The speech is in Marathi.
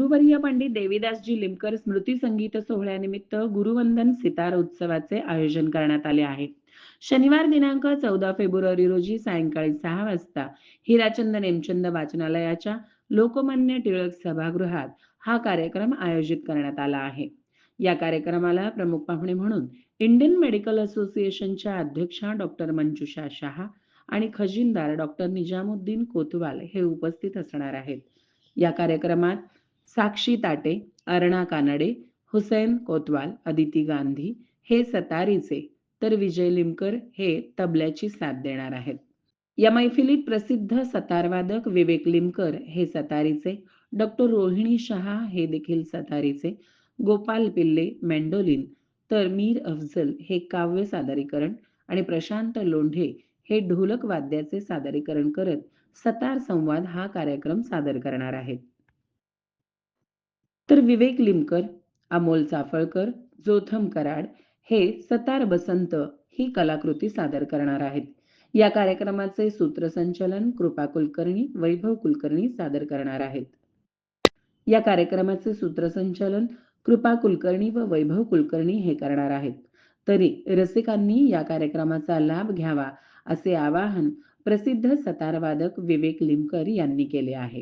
गुरुवर्य पंडित देवीदासजी लिमकर स्मृती संगीत सोहळ्यानिमित्त गुरुवंदन सितार उत्सवाचे आयोजन करण्यात आले आहे. शनिवार दिनांक 14 फेब्रुवारी रोजी सायंकाळी 6 वाजता हिराचंद नेमचंद वाचनालयाच्या लोकमान्य टिळक सभागृहात हा कार्यक्रम आयोजित करण्यात आला आहे. या कार्यक्रमाला प्रमुख पाहुणे म्हणून इंडियन मेडिकल असोसिएशनच्या अध्यक्षा डॉक्टर मंजुषा शहा आणि खजिनदार डॉक्टर निजामुद्दीन कोतवाल हे उपस्थित असणार आहेत. या कार्यक्रमात साक्षी ताटे, अरुणा कानडे, हुसैन कोतवाल, अदिती गांधी हे सतारीचे, तर विजय लिमकर हे तबल्याची साथ देणार आहेत. या मैफिलीत प्रसिद्ध सतारवादक विवेक लिमकर हे सतारीचे, डॉक्टर रोहिणी शहा हे देखील सतारीचे, गोपाल पिल्ले मेंडोलिन, तर मीर अफजल हे काव्य सादरीकरण आणि प्रशांत लोंढे हे ढोलक वाद्याचे सादरीकरण करत सतार संवाद हा कार्यक्रम सादर करणार आहेत. तर विवेक लिमकर, अमोल चाफळकर, जोथम कराड हे सतार बसंत ही कलाकृती सादर करणार आहेत. या कार्यक्रमाचे सूत्रसंचालन कृपा कुलकर्णी, वैभव कुलकर्णी सादर करणार आहेत. या कार्यक्रमाचे सूत्रसंचालन कृपा कुलकर्णी व वैभव कुलकर्णी हे करणार आहेत. तरी रसिकांनी या कार्यक्रमाचा लाभ घ्यावा असे आवाहन प्रसिद्ध सतारवादक विवेक लिमकर यांनी केले आहे.